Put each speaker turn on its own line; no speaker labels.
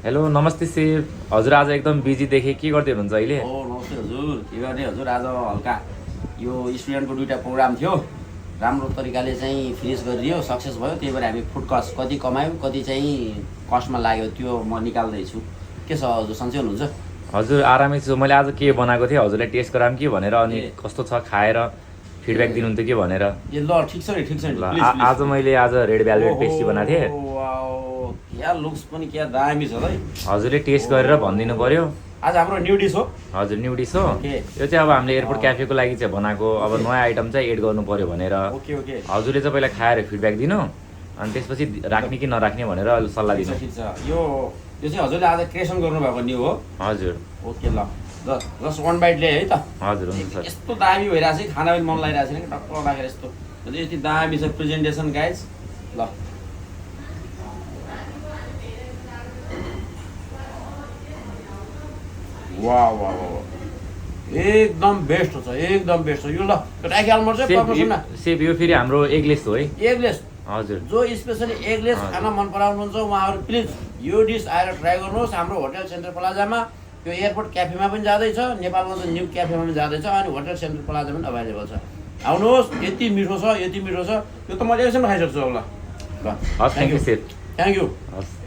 hello नमस्ते safe हजुर आज एकदम बिजी देखेँ के गर्दै हुनुहुन्छ अहिले
नमस्ते हजुर के गर्ने हजुर आज हल्का यो स्टुडेन्टको दुईवटा प्रोग्राम थियो राम्रो तरिकाले चाहिँ फिनिस गरियो सक्सेस भयो त्यही भएर हामी फुड कस्ट कति कमायौँ कति चाहिँ कस्टमा लाग्यो त्यो म निकाल्दैछु के छ हजुर सन्चै हुनुहुन्छ
हजुर आरामै छु मैले आज के बनाएको थिएँ हजुरलाई टेस्ट गराम कि भनेर अनि कस्तो छ खाएर फिडब्याक दिनुहुन्थ्यो कि भनेर
ए ल ठिक छ नि
ल आज मैले आज रेड भ्यालभेट पेस्ट्री बनाएको थिएँ
क्या लुक्स पनि क्या दामी छ है
हजुरले टेस्ट गरेर भनिदिनु पर्यो
आज हाम्रो न्यू डिस हो
हजुर न्यू डिस हो यो चाहिँ अब हामीले एयरपोर्ट क्याफेको लागि चाहिँ बनाएको अब नयाँ आइटम चाहिँ एड गर्नु पर्यो भनेर
ओके ओके
हजुरले चाहिँ पहिला खाएर फिडब्याक दिनु अनि त्यसपछि राख्ने कि नराख्ने भनेर सल्लाह दिनु
ठिक छ यो चाहिँ हजुरले आज क्रिएसन गर्नुभएको न्यू हो
हजुर
ओके ल जस्ट वान बाइट ल्याए है त
हजुर हुन्छ सर
यस्तो दामी भइरहेको छ खाना पनि मन लागिरहेको छैन कि टक्क राखेर यस्तो यति दामी छ प्रेजेन्टेसन गाइज ल वाह वाह वाह एकदम बेस्ट छ एकदम बेस्ट छ यो ल राखिहाल्नु पर्छ पर्छ
सेप यो फेरि हाम्रो एगलेस हो है
एगलेस
हजुर
जो स्पेसली एगलेस खाना मन पराउनुहुन्छ उहाँहरू प्लिज यो डिस आएर ट्राई गर्नुहोस् हाम्रो होटल सेन्टर प्लाजामा यो एयरपोर्ट क्याफेमा पनि जाँदैछ नेपालमा त न्यू क्याफेमा पनि जाँदैछ अनि होटल सेन्टर प्लाजा पनि अभाइलेबल छ आउनुहोस् यति मिठो छ यो त मैले एकछिन खाइसक्छु ल
हस् thank you safe
thank you
हस्